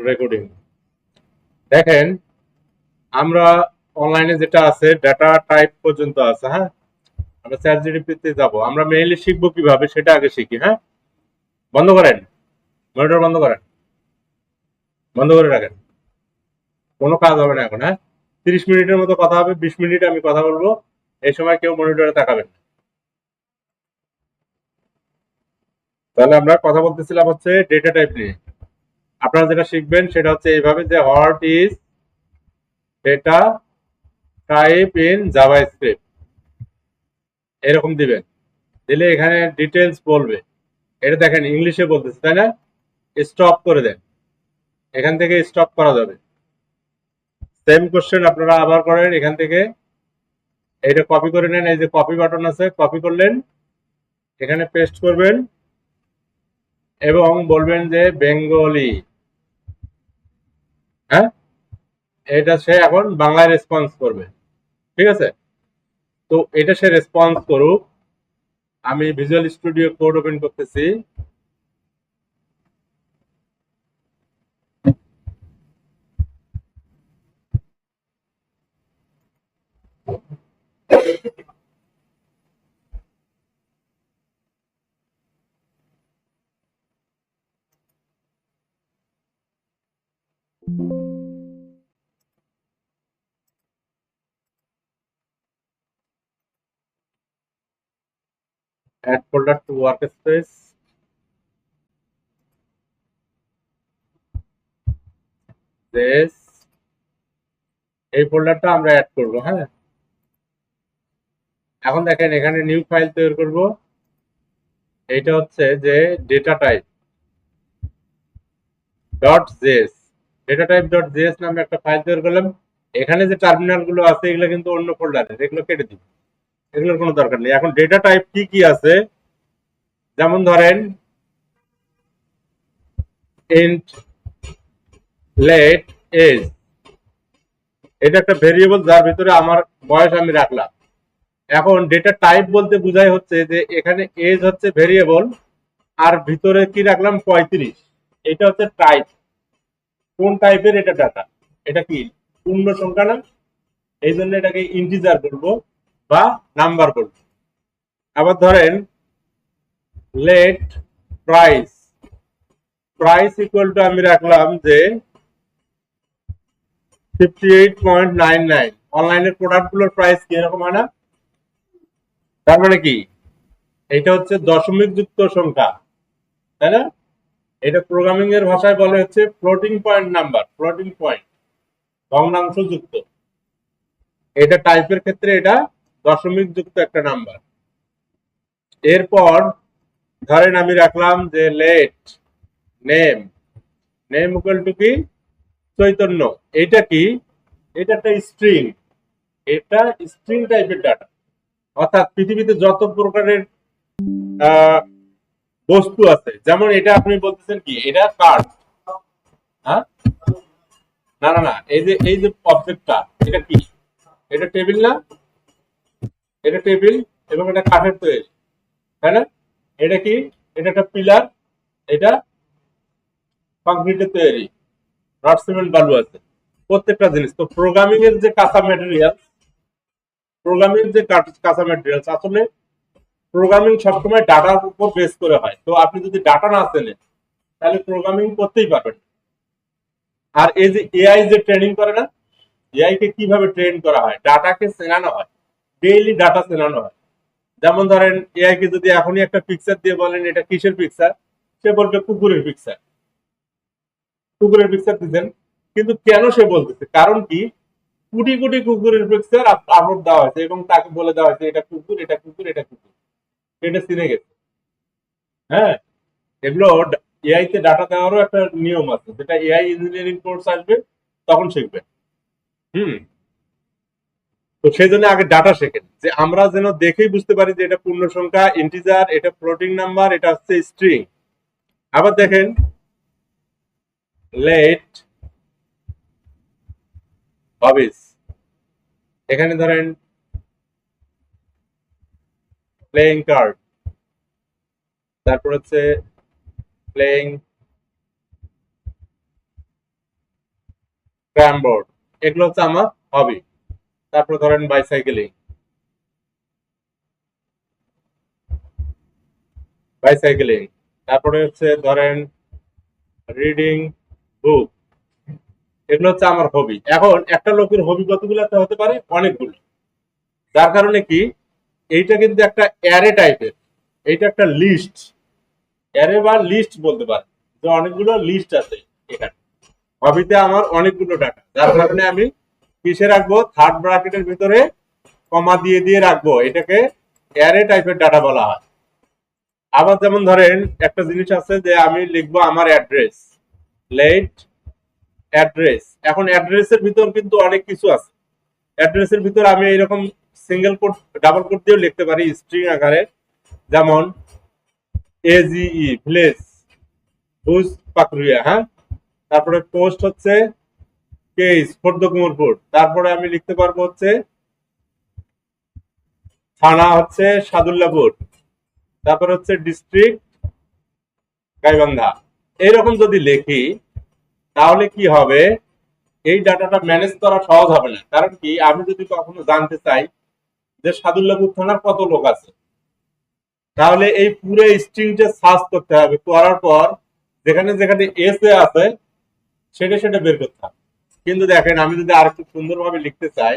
Recording. দেখেন আমরা অনলাইনে যেটা আছে ডাটা টাইপ পর্যন্ত আছে। হ্যাঁ, আমরা চ্যাট জিপিটিতে যাব। আমরা মেইনলি শিখবো কিভাবে সেটা আগে শিখি। হ্যাঁ, বন্ধ করেন, মনিটর বন্ধ করেন, বন্ধ করে রাখেন। কোনো কাজ হবে না এখন। হ্যাঁ, 30 মিনিটের মতো কথা হবে, 20 মিনিট আমি কথা বলবো। এই সময় কেউ মনিটরে তাকাবেন না। তাহলে আমরা কথা বলতেছিলাম হচ্ছে ডেটা টাইপ নিয়ে। আপনারা যেটা শিখবেন সেটা হচ্ছে এইভাবে যে what is data type in JavaScript, এরকম দিবেন। দিলে এখানে ডিটেলস বলবে। এটা দেখেন ইংলিশে বলতেছে, তাই না? স্টপ করে দেন, এখান থেকে স্টপ করা যাবে। সেম কোশ্চেন আপনারা আবার করেন এখান থেকে। এইটা কপি করে নেন, এই যে কপি বাটন আছে, কপি করলেন, এখানে পেস্ট করবেন এবং বলবেন যে বেঙ্গলি। হ্যাঁ, এটা সে এখন বাংলায় রেসপন্স করবে। ঠিক আছে, তো এটা সে রেসপন্স করুক। আমি ভিজুয়াল স্টুডিও কোড ওপেন করতেছি। add folder to workspace, this এই ফোল্ডারটা আমরা অ্যাড করব। হ্যাঁ, এখন দেখেন এখানে নিউ ফাইল তৈরি করব। এইটা হচ্ছে যে data type dot JS, data type dot JS নামে একটা ফাইল তৈরি করলাম। এখানে যে টার্মিনাল গুলো আছে এগুলো কিন্তু অন্য ফোল্ডারে, এগুলো কেটে দিই, এগুলোর কোনো দরকার নেই। এখন ডেটা টাইপ কি কি আছে, যেমন ধরেন ইন্ট লেট এজ, এটা একটা ভেরিয়েবল যার ভিতরে আমার বয়স আমি রাখলাম। এখন ডেটা টাইপ বলতে বোঝাই হচ্ছে যে এখানে এজ হচ্ছে ভেরিয়েবল, আর ভিতরে কি রাখলাম 35, এটা হচ্ছে টাইপ। কোন টাইপের এটা ডাটা, এটা কি পূর্ণ সংখ্যা না, এই জন্য এটাকে ইন্টিজার বলবো বা নাম্বার বলবো। আবার ধরেন let price, price equal to আমি রাখলাম যে 58.99। অনলাইনের প্রোডাক্ট গুলোর প্রাইস কি এরকম হয় না? তার মানে কি এটা হচ্ছে দশমিক যুক্ত সংখ্যা, তাই না? এটা প্রোগ্রামিং এর ভাষায় বলে হচ্ছে floating point number, floating point, ভগ্নাংশ যুক্ত। এটা টাইপের ক্ষেত্রে এটা দশমিক যুক্ত একটা নাম্বার। এরপর ধরেন আমি রাখলাম যে let name, name equal to কি চৈতন্য। এটা কি, এটা একটা স্ট্রিং, এটা স্ট্রিং টাইপের ডাটা। অর্থাৎ পৃথিবীতে যত প্রকারের বস্তু আছে, যেমন এটা আপনি বলতেছেন কি এটা কার্ড। হ্যাঁ, না না না, এই যে অবজেক্টটা এটা কি, এটা টেবিল না, এটা টেবিল এবং এটা কাঠের তৈরি, তাই না? এটা কি, এটা একটা পিলার, এটা কংক্রিটের তৈরি, রড সিমেন্ট বালু আছে, প্রত্যেকটা জিনিস। তো প্রোগ্রামিং এর যে কাঁচা ম্যাটেরিয়াল, প্রোগ্রামিং যে কাঁচা ম্যাটেরিয়াল, আসলে প্রোগ্রামিং সবসময় ডাটার উপর বেস করে হয়। তো আপনি যদি ডাটা না চেনেন তাহলে প্রোগ্রামিং করতেই পারবেন। আর এই যে এআই যে ট্রেনিং করে না, এআই কে কিভাবে ট্রেন করা হয়, ডাটাকে চেনানো হয়, ডেইলি ডাটা চেনানো হয়। যেমন ধরেন এআই কে যদি এখনই একটা পিকচার দিয়ে বলেন এটা কিসের পিকচার, সে বলবে কুকুরের পিকচার, কুকুরের পিকচার দিচ্ছেন। কিন্তু কেন সে বলতেছে, কারণ কি কোটি কোটি কুকুরের পিকচার আপলোড দেওয়া হয়েছে এবং তাকে বলে দেওয়া হয়েছে এটা কুকুর, এটা কুকুর, এটা কুকুর, এটা চিনে গেছে। হ্যাঁ, এগুলো এআই তে ডাটা দেওয়ারও একটা নিয়ম আছে, যেটা এআই ইঞ্জিনিয়ারিং কোর্স আসবে তখন শিখবে। হুম, তো সেই জন্য আগে ডাটা শেখেন, যে আমরা যেন দেখেই বুঝতে পারি যে এটা পূর্ণ সংখ্যা, ইন্টিজার, এটা ফ্লোটিং নাম্বার, এটা হচ্ছে স্ট্রিং। আবার দেখেন লেট হবিস, এখানে ধরেন প্লেইং কার্ড, তারপর হচ্ছে প্লেইং ক্যারাম বোর্ড, এগুলো হচ্ছে আমার হবি। তারপর ধরেন বাইসাইকেলিং, বাইসাইকেলিং তারপরে হচ্ছে ধরেন রিডিং বুক, এগুলো হচ্ছে আমার হবি। এখন একটা লোকের হবি কতগুলো হতে পারে? অনেকগুলো। যার কারণে কি, এইটা কিন্তু একটা অ্যারে টাইপের, এইটা একটা লিস্ট, অ্যারে বা লিস্ট বলতে পারে, যে অনেকগুলো লিস্ট আছে এখানে। হবিতে আমার অনেকগুলো ডাটা, যার কারণে আমি কিসে রাখবো, থার্ড ব্র্যাকেটের ভিতরে কমা দিয়ে দিয়ে রাখবো, এটাকে অ্যারে টাইপের ডাটা বলা হয়। আবার যেমন ধরেন একটা জিনিস আছে যে আমি লিখবো আমার অ্যাড্রেস, লেট অ্যাড্রেস। এখন অ্যাড্রেসের ভিতর কিন্তু অনেক কিছু আছে। অ্যাড্রেসের ভিতর আমি এইরকম সিঙ্গেল কোড ডাবল কোড দিয়েও লিখতে পারি স্ট্রিং আকারে, যেমন এজিই ভিলেজ ভুজ পাকুড়িয়া, হ্যাঁ। তারপরে পোস্ট হচ্ছে কেস খোর্দ কুমোরপুর, তারপরে আমি লিখতে পারবো হচ্ছে থানা হচ্ছে সাদুল্লাপুর, তারপরে হচ্ছে ডিস্ট্রিক্ট গাইবান্ধা। এইরকম যদি লিখি তাহলে কি হবে, এই ডাটাটা ম্যানেজ করা সহজ হবে না। কারণ কি, আমি যদি কখনো জানতে চাই যে সাদুল্লাপুর থানার কত লোক আছে, তাহলে এই পুরো স্ট্রিংটা সার্চ করতে হবে, করার পর যেখানে যেখানে এস এ আছে সেটা সেটা বের করতে হবে। কিন্তু দেখেন আমি যদি আর একটু সুন্দরভাবে লিখতে চাই,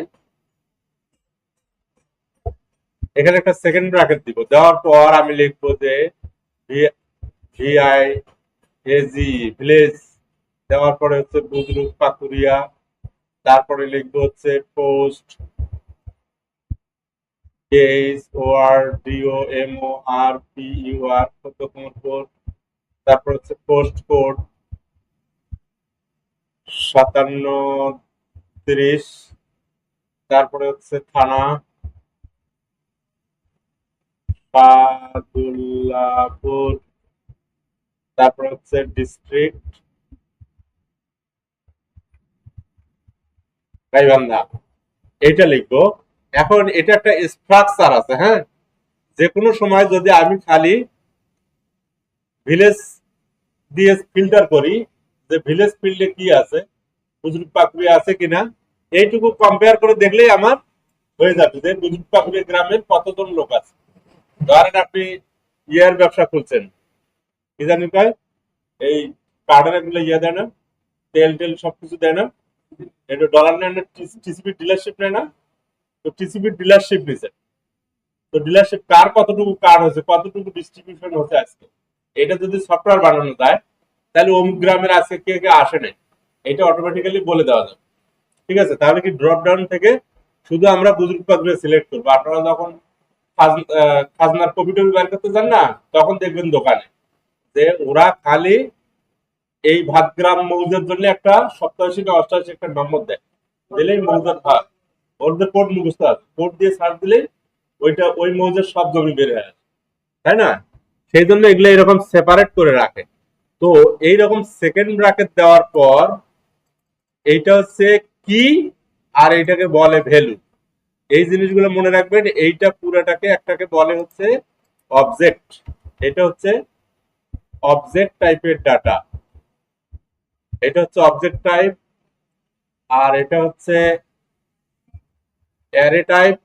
এখানে একটা সেকেন্ড ব্র্যাকেট দিব, দেওয়ার পর আমি লিখবো যে ভিআই এজি ভিলেজ, দেওয়ার পরে হচ্ছে বুজরুক পাকুরিয়া, তারপরে লিখবো হচ্ছে পোস্ট কেস ওআর ডিও এমও আর পি ইউ আর কোড, তারপর হচ্ছে পোস্ট কোড 5730, তারপরে হচ্ছে থানা সাদুল্লাপুর, তারপরে হচ্ছে ডিস্ট্রিক্ট গাইবান্ধা, এটা লিখবো। এখন এটা একটা স্ট্রাকচার আছে, হ্যাঁ। যে কোনো সময় যদি আমি খালি ভিলেজ দিয়ে ফিল্টার করি যে ভিলেজ ফিল্ডে কি আছে, বুজরুক পাকুড়ি আছে কিনা, এইটুকু কম্পেয়ার করে দেখলেই আমার হয়ে যাবে যে বুজরুক পাকুড়ি গ্রামের কতজন লোক আছে। ধরেন আপনি ইয়ার ব্যবসা খুলছেন, কি জানি কয়, এই কার্ডের এগুলো ইয়ে দেয় না, তেল টেল সবকিছু দেয় না, এটা ডলার নেয় না, টিসিবি ডিলারশিপ নেয় না, তো টিসিবি ডিলারশিপ নিছে, তো ডিলারশিপ কার কতটুকু কার্ড হয়েছে, কতটুকু ডিস্ট্রিবিউশন হচ্ছে আজকে, এটা যদি সফটওয়্যার বানানো যায়, তাহলে অমুক গ্রামের আজকে কে কে আসে নাই, এটা অটোমেটিক্যালি বলে দেওয়া যাবে। ঠিক আছে, তাহলে কি ড্রপ ডাউন থেকে শুধু আমরা বুজুর্গ পাত্রে সিলেক্ট করবো। আপনারা যখন খাজনার কপি টপি বের করতে যান না, তখন দেখবেন দোকানে যে ওরা খালি এই ভাতগ্রাম মৌজের জন্য একটা 87 না 88 একটা নম্বর দেয়, দিলেই মৌজার ভাগ, ওদের কোড মুখস্থ আছে, কোড দিয়ে সার্চ দিলেই ওইটা ওই মৌজের সব জমি বের হয়ে আসে, তাই না? সেই জন্য এগুলো এরকম সেপারেট করে রাখে। তো এইরকম সেকেন্ড ব্র্যাকেট দেওয়ার পর এইটা হচ্ছে কি, আর এইটাকে বলে ভ্যালু। এই জিনিসগুলো মনে রাখবেন, এইটা পুরাটাকে একটাকে বলে হচ্ছে অবজেক্ট, এটা হচ্ছে অবজেক্ট টাইপের ডাটা, এটা হচ্ছে অবজেক্ট টাইপ, আর এটা হচ্ছে অ্যারে টাইপ,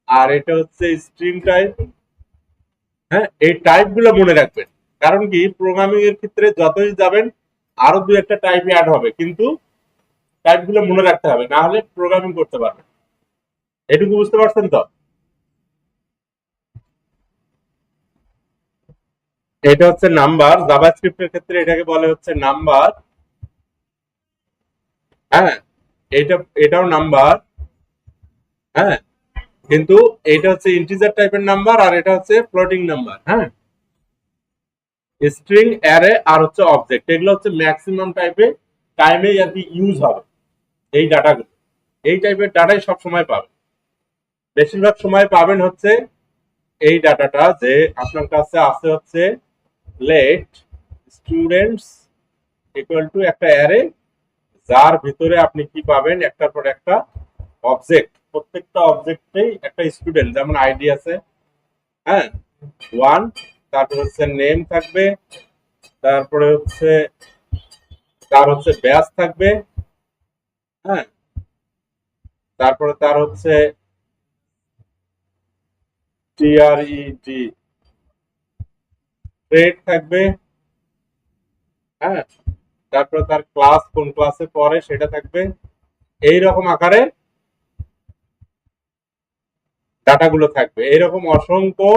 আর এটা হচ্ছে স্ট্রিং টাইপ। হ্যাঁ, এই টাইপ গুলো মনে রাখবেন, কারণ কি প্রোগ্রামিং এর ক্ষেত্রে যতই যাবেন আরো দুই একটা টাইপ অ্যাড হবে, কিন্তু টাইপ গুলো মনে রাখতে হবে, না হলে প্রোগ্রামিং করতে পারবেন। এটুকু বুঝতে পারছেন তো? এটা হচ্ছে নাম্বার, জাভাস্ক্রিপ্টের ক্ষেত্রে এটাকে বলে হচ্ছে নাম্বার, হ্যাঁ। এটা এটাও নাম্বার, হ্যাঁ, কিন্তু এটা হচ্ছে ইন্টিজার টাইপের নাম্বার, আর এটা হচ্ছে ফ্লোটিং নাম্বার, হ্যাঁ। স্ট্রিং, অ্যারে আর হচ্ছে অবজেক্ট, এগুলো হচ্ছে ম্যাক্সিমাম টাইপের টাইমে আর কি ইউজ হবে এই ডাটাগুলো। এই টাইপের ডাটাই সব সময় পাবেন, বেশিরভাগ সময় পাবেন হচ্ছে এই ডাটাটা, যে আপনার কাছে আছে হচ্ছে লেট স্টুডেন্টস ইকুয়াল টু একটা অ্যারে, যার ভিতরে আপনি কি পাবেন, একটার পর একটা অবজেক্ট, প্রত্যেকটা অবজেক্টেই একটা স্টুডেন্ট, যেমন আইডি আছে, হ্যাঁ, ওয়ান, তারপর হচ্ছে নেম থাকবে, তারপরে হচ্ছে তার হচ্ছে ব্যাচ থাকবে, হ্যাঁ, তারপরে তার হচ্ছে TRED ট্রেড থাকবে। হ্যাঁ, তারপরে তার ক্লাস কোন ক্লাসে পড়ে সেটা থাকবে। এই রকম আকারে ডাটাগুলো থাকবে। এইরকম অসংখ্য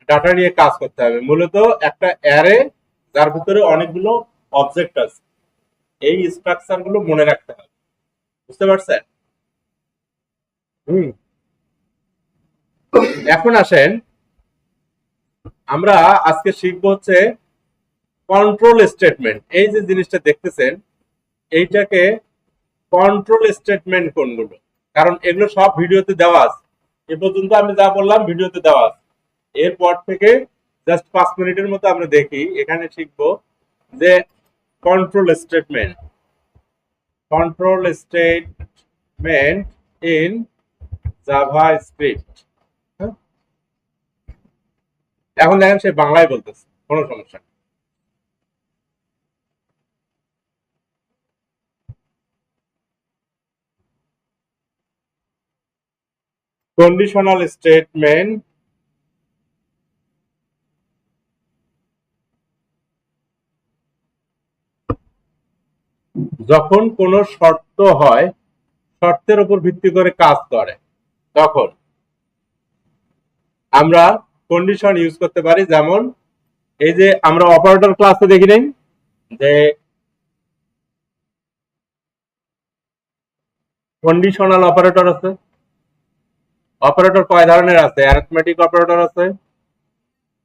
ডাটা নিয়ে কাজ করতে হবে। মূলত একটা অ্যারে যার ভিতরে অনেকগুলো অবজেক্ট আছে, এই স্ট্রাকচার গুলো মনে রাখতে হবে। বুঝতে পারছেন? হুম। এখন আসেন, আমরা আজকে শিখবো হচ্ছে কন্ট্রোল স্টেটমেন্ট। এই যে জিনিসটা দেখতেছেন, এইটাকে কন্ট্রোল স্টেটমেন্ট কোনগুলো, কারণ এগুলো সব ভিডিওতে দেওয়া আছে। এ পর্যন্ত আমি যা বললাম ভিডিওতে দেওয়া আছে। এরপর থেকে জাস্ট 5 মিনিটের মতো আমরা দেখি, এখানে শিখবো যে control statement, control statement in JavaScript. এখন দেখেন সে বাংলায় বলতেছে, কোনো সমস্যা নেই। কন্ডিশনাল স্টেটমেন্ট যখন কোনো শর্ত হয়, শর্তের উপর ভিত্তি করে কাজ করে, তখন আমরা কন্ডিশন ইউজ করতে পারি। যেমন এই যে আমরা অপারেটর ক্লাসে দেখি নাই যে কন্ডিশনাল অপারেটর আছে। অপারেটর কয় ধরনের আছে? অ্যারিথমেটিক অপারেটর আছে,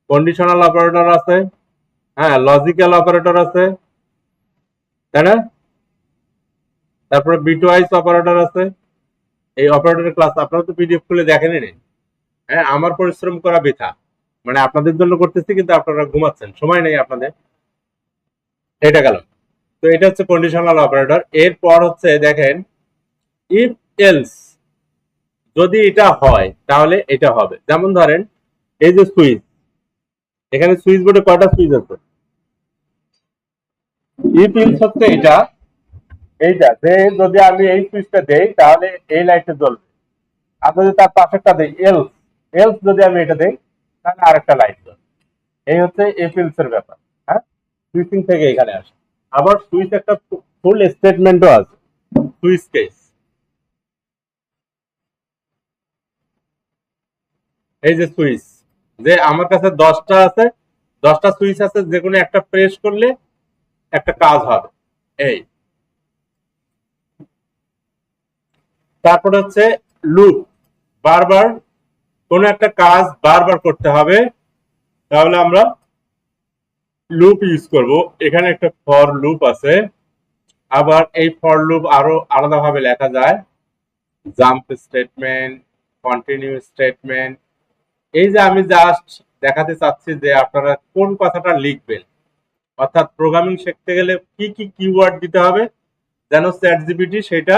কন্ডিশনাল অপারেটর আছে, হ্যাঁ, লজিক্যাল অপারেটর আছে, তাই না? তারপরে বিটওয়াইজ অপারেটর আছে। এই অপারেটরের ক্লাস আপনারা তো পিডিএফ খুলে দেখেনি নি। হ্যাঁ, আমার পরিশ্রম করা বৃথা, মানে আপনাদের জন্য করতেছি কিন্তু আপনারা ঘুমাচ্ছেন, সময় নেই আপনাদের। এটা গেল। তো এটা হচ্ছে কন্ডিশনাল অপারেটর। এরপর হচ্ছে দেখেন ইফ এলস, যদি এটা হয় তাহলে এটা হবে। যেমন ধরেন এই যে সুইচ, এখানে সুইচ বোর্ডে কয়টা সুইচ আছে? ইফ এলস হচ্ছে এটা, এইটা যে যদি আমি এই সুইচটা দেই তাহলে এই লাইটটা জ্বলবে। আর যদি তার পাশেরটা দেই এলস, এলস যদি আমি এটা দেই তাহলে আরেকটা লাইট জ্বলবে। এই হচ্ছে এফ এলস এর ব্যাপার। হ্যাঁ, সুইচিং থেকে এখানে আসে। আবার সুইচ একটা ফুল স্টেটমেন্টও আছে, সুইচ কেস। এই যে সুইচ, যে আমার কাছে 10টা আছে, 10টা সুইচ আছে, যে কোনো একটা প্রেস করলে একটা কাজ হবে। এই, তারপরে হচ্ছে লুপ, বারবার কোন একটা কাজ বারবার করতে হবে, তাহলে আমরা লুপ ইউজ করব। এখানে একটা ফর লুপ আছে। আবার এই ফর লুপ আরো আলাদাভাবে লেখা যায়, জাম্প স্টেটমেন্ট, কন্টিনিউ স্টেটমেন্ট। এই যে আমি জাস্ট দেখাতে চাচ্ছি যে আপনারা কোন কথাটা লিখবেন, অর্থাৎ প্রোগ্রামিং শিখতে গেলে কি কি কিওয়ার্ড দিতে হবে যেন চ্যাট জিপিটি সেটা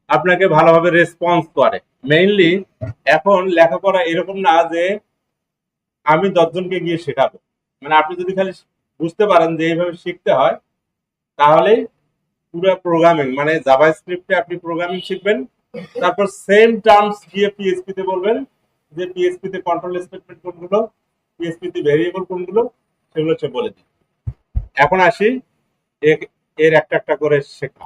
আপনাকে ভালোভাবে রেসপন্স করে। মেইনলি এখন লেখাপড়া এরকম না যে আমি 10 জনকে গিয়ে শেখাবো। মানে আপনি যদি খালি বুঝতে পারেন যে এইভাবে শিখতে হয়, তাহলেই পুরো প্রোগ্রামিং, মানে জাভা স্ক্রিপ্টে আপনি প্রোগ্রামিং শিখবেন। তারপর সেম টার্মস গিয়ে পিএইচপি তে বলবেন যে পিএইচপি তে কন্ট্রোল স্টেটমেন্ট কোনগুলো, পিএইচপি তে ভেরিয়েবল কোনগুলো, সেগুলো হচ্ছে বলে দিই। এখন আসি এর একটা একটা করে শেখা।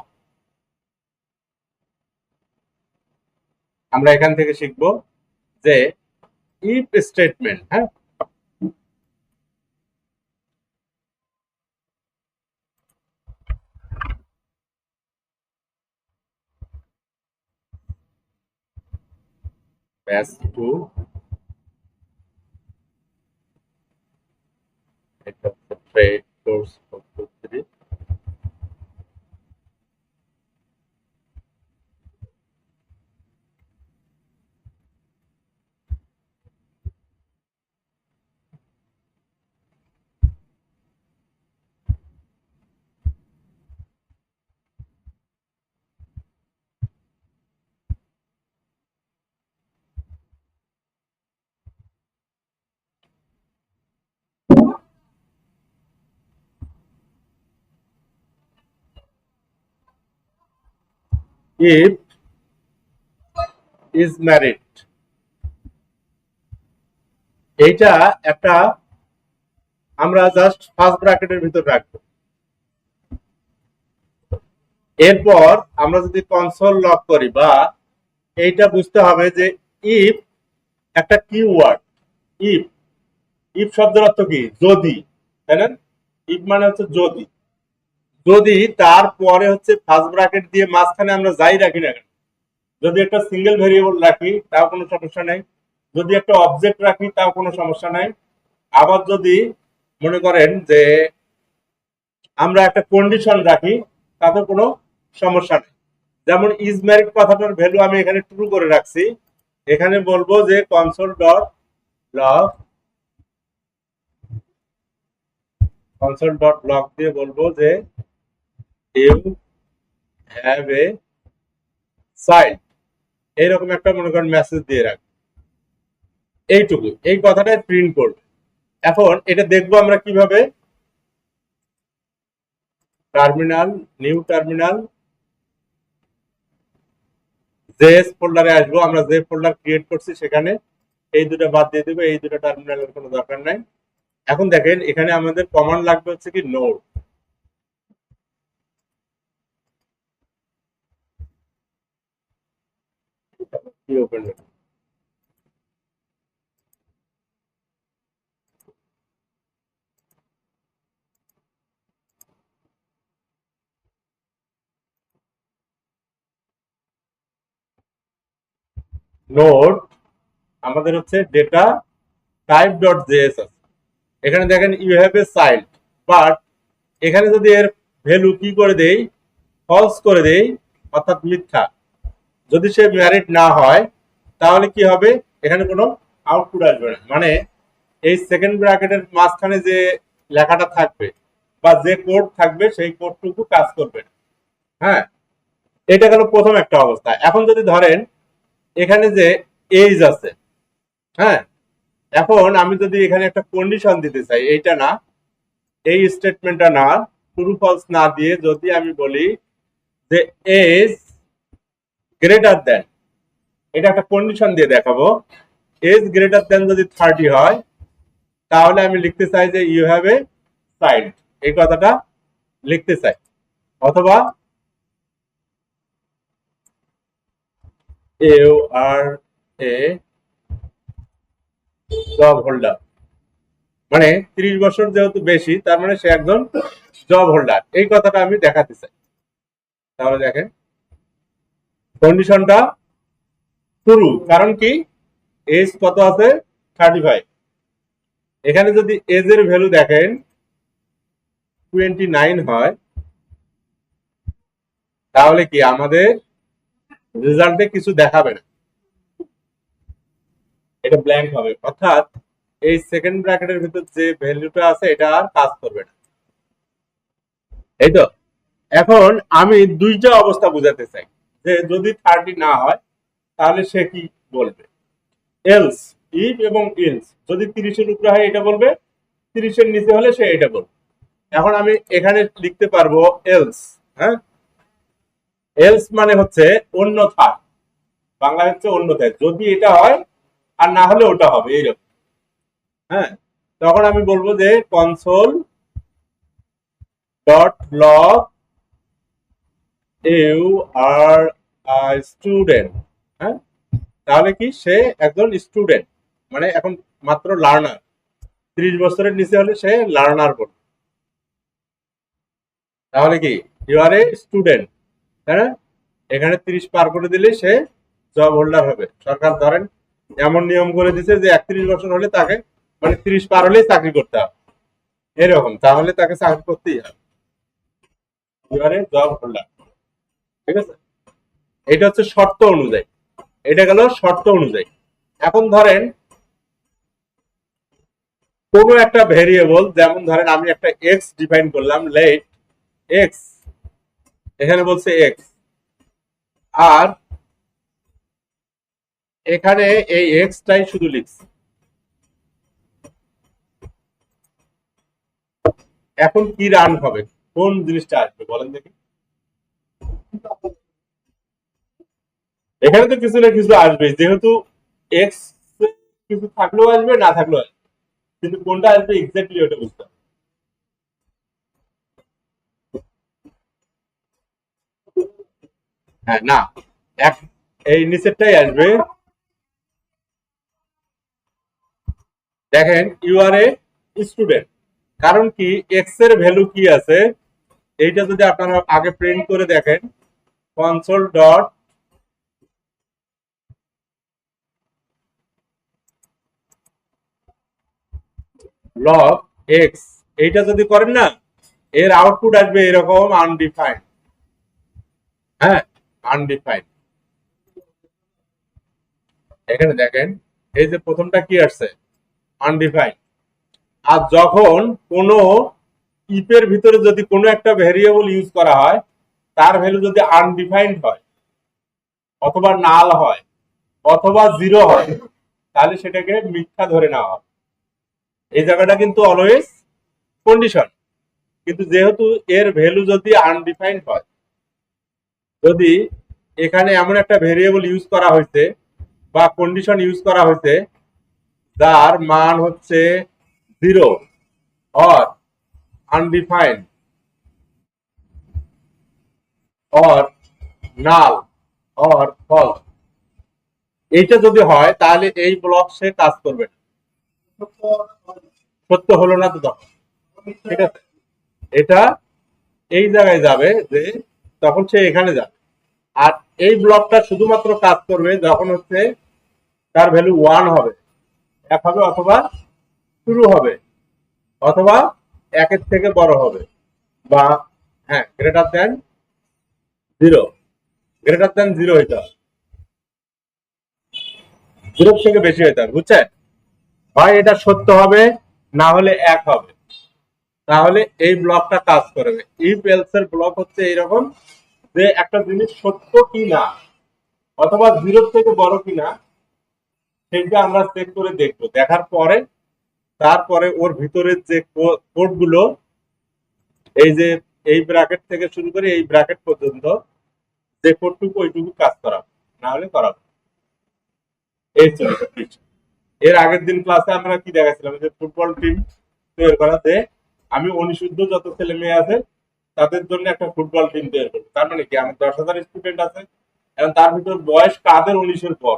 আমরা এখান থেকে শিখব যে ইফ স্টেটমেন্ট। হ্যাঁ, ব্যাস টু, এটা হচ্ছে ট্রেড কোর্স পদ্ধতি। ইফ ইজ ম্যারিড, এইটা একটা আমরা জাস্ট ফার্স্ট ব্র্যাকেটের ভিতর রাখবো। এরপর আমরা যদি কনসোল লক করি, বা এইটা বুঝতে হবে যে ইফ একটা কিওয়ার্ড। ইফ ইফ শব্দের অর্থ কি? যদি, তাই না? ইফ মানে হচ্ছে যদি। যদি তারপরে হচ্ছে ফার্স্ট ব্র্যাকেট দিয়ে মাঝখানে আমরা যাই রাখি না কেন, যদি একটা সিঙ্গেল ভেরিয়েবল রাখি তাও কোনো সমস্যা নাই, যদি একটা অবজেক্ট রাখি তাও কোনো সমস্যা নাই। আবার যদি মনে করেন যে আমরা একটা কন্ডিশন রাখি তাতে কোনো সমস্যা নেই। যেমন ইজ ম্যারিড কথাটার ভ্যালু আমি এখানে ট্রু করে রাখছি, এখানে বলবো যে console dot log, console dot log দিয়ে বলবো যে ইউ হ্যাভ এ চাইল্ড, এইরকম একটা মনে করেন মেসেজ দিয়ে রাখ। এইটুকু, এই কথাটাই প্রিন্ট করবে। এখন এটা দেখবো আমরা কিভাবে। টার্মিনাল, নিউ টার্মিনাল, জেএস ফোল্ডারে আসবো, আমরা যে ফোল্ডার ক্রিয়েট করছি সেখানে এই দুটো বাদ দিয়ে দেবো, এই দুটো টার্মিনালের কোনো দরকার নাই। এখন দেখেন এখানে আমাদের কমান্ড লাগবে হচ্ছে কি নোড। কি ওপেন নোড, আমাদের হচ্ছে ডেটা টাইপ ডট জেএস আছে। এখানে দেখেন you have a child, but এখানে যদি এর ভ্যালু কি করে দেই, ফলস করে দেই, অর্থাৎ মিথ্যা, যদি সে ম্যারিড না হয় তাহলে কি হবে, এখানে কোনো আউটপুট আসবে না। মানে এই সেকেন্ড ব্র্যাকেটের মাঝখানে যে লেখাটা থাকবে বা যে কোড থাকবে সেই কোডটুকু কাজ করবে না। হ্যাঁ, এটা গেল প্রথম একটা অবস্থা। এখন যদি ধরেন এখানে যে এজ আছে, হ্যাঁ, এখন আমি যদি এখানে একটা কন্ডিশন দিতে চাই, এইটা না, এই স্টেটমেন্টটা না, ট্রু ফলস না দিয়ে যদি আমি বলি যে এজ গ্রেটার দেন, এটা একটা কন্ডিশন দিয়ে দেখাবো। এজ গ্রেটার দেন যদি 30 হয় তাহলে আমি লিখতে চাই যে ইউ হ্যাভ এ চাইল্ড, এই কথাটা লিখতে চাই। অথবা you are a job holder, মানে 30 বছর যেহেতু বেশি তার মানে সে একজন জব হোল্ডার, এই কথাটা আমি দেখাতে চাই। তাহলে দেখেন কন্ডিশনটা ট্রু, কারণ কি এজ কত আছে? 35। এখানে যদি এজ এর ভ্যালু দেখেন 29 হয় তাহলে কি আমাদের রেজাল্টে কিছু দেখাবে না, এটা ব্ল্যাঙ্ক হবে। অর্থাৎ এই সেকেন্ড ব্র্যাকেটের ভিতর যে ভ্যালুটা আছে এটা আর কাজ করবে না, এই তো। এখন আমি দুইটা অবস্থা বুঝাতে চাই যে যদি 30 না হয় তাহলে সে কি বলবে। এলস, ইফ এবং এলস, যদি 30-এর উপরে হয় এটা বলবে, 30-এর নিচে হলে সে এটা বলবে। এখন আমি এখানে লিখতে পারবো এলস, হ্যাঁ, এলস মানে হচ্ছে অন্যথা, বাংলা হচ্ছে অন্যথায়, যদি এটা হয় আর না হলে ওটা হবে, এইরকম। হ্যাঁ, তখন আমি বলবো যে console dot log you are student, হ্যাঁ, তাহলে কি সে একজন স্টুডেন্ট, মানে এখন মাত্র লার্নার, 30 বছরের নিচে হলে সে লার্নার বলবে। তাহলে কি ইউ আর এ স্টুডেন্ট, তাই না? এখানে 30 পার করে দিলে সে জব হোল্ডার হবে। সরকার ধরেন এমন নিয়ম করে দিছে যে 31 বছর হলে তাকে, মানে 30 পার হলেই চাকরি করতে হবে, এরকম, তাহলে তাকে চাকরি করতেই হবে। You are a job holder, ঠিক আছে? এটা হচ্ছে শর্ত অনুযায়ী, এটা গেল শর্ত অনুযায়ী। এখন ধরেন কোনো একটা ভেরিয়েবল, যেমন ধরেন আমি একটা এক্স ডিফাইন করলাম, লেট এক্স, এখানে বলছে এক্স, আর এখানে এই এক্সটাই শুধু লিখছি। এখন কি রান হবে, কোন জিনিসটা আসবে বলেন দেখি। এখানে তো কিছু না কিছু আসবে, যেহেতু এক্স কিছু থাকলেও আসবে, না থাকলেও আসবে, কিন্তু কোনটা আসবে এক্স্যাক্টলি ওটা বুঝতে হবে। হ্যাঁ, না, এক এই নিচেরটাই আসবে। দেখেন, ইউ আর এ স্টুডেন্ট, কারণ কি এক্স এর ভ্যালু কি আছে, এইটা যদি আপনারা আগে প্রিন্ট করে দেখেন, কনসোল ডট লগ এক্স, এইটা যদি করেন না, এর আউটপুট আসবে এরকম আনডিফাইন্ড। হ্যাঁ, আনডিফাইন্ড। এখানে দেখেন, এই যে প্রথমটা কি আসছে, আনডিফাইন্ড। আর যখন কোনো ইফের ভিতরে যদি কোনো একটা ভেরিয়েবল ইউজ করা হয়, তার ভ্যালু যদি আনডিফাইন্ড হয়, অথবা নাল হয়, অথবা জিরো হয়, তাহলে সেটাকে মিথ্যা ধরে নেওয়া হয়। এই জায়গাটা কিন্তু অলওয়েজ কন্ডিশন। কিন্তু যেহেতু এর ভ্যালু যদি আনডিফাইন্ড হয়, যদি এখানে এমন একটা ভেরিয়েবল ইউজ করা হয়েছে বা কন্ডিশন ইউজ করা হয়েছে যার মান হচ্ছে zero or undefined or null or false, এইটা যদি হয় তাহলে এই ব্লক সে কাজ করবে না। সত্য হলো না তো তখন, ঠিক আছে, এটা এই জায়গায় যাবে যে তখন সে এখানে যাবে। আর এই ব্লকটা শুধুমাত্র কাজ করবে যখন হচ্ছে তার ভ্যালু ওয়ান হবে, এক হবে, অথবা শুরু হবে, অথবা একের থেকে বড় হবে, বা হ্যাঁ greater than zero, greater than zero হইতে হবে, জিরোর থেকে বেশি হইতে হবে, বুঝছেন? হয় এটা সত্য হবে, না হলে এক হবে, তাহলে এই ব্লকটা কাজ করবে। ইফ এলস এর ব্লক হচ্ছে এইরকম, যে একটা জিনিস সত্য কি না, অথবা জিরোর থেকে বড় কিনা, সেটা আমরা চেক করে দেখবো, দেখার পরে তারপরে ওর ভিতরের যে কোড গুলো, এই যে এই ব্র্যাকেট থেকে শুরু করে এই ব্র্যাকেট পর্যন্ত যে কোডটুকু, ওইটুকু কাজ করাবো, না হলে করাবো। এই ছিল কিছু। এর আগের দিন ক্লাসে আমরা কি দেখাচ্ছিলাম, যে ফুটবল টিম তৈরি করা, যে আমি অনুশুদ্ধ যত ছেলে মেয়ে আছে তাদের জন্য একটা ফুটবল টিম তৈরি করবো। তার মানে কি, আমার 10,000 স্টুডেন্ট আছে, এবং তার ভিতর বয়স কাদের 19-এর পর,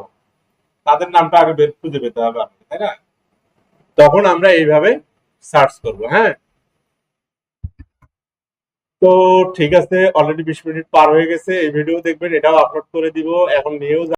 তাদের নামটা আগে বের খুঁজে পেতে হবে আপনাকে, তাই না? তখন আমরা এইভাবে সার্চ করব। হ্যাঁ, তো ঠিক আছে, অলরেডি 20 মিনিট পার হয়ে গেছে। এই ভিডিও দেখবেন, এটাও আপলোড করে দিব, এখন নিয়েও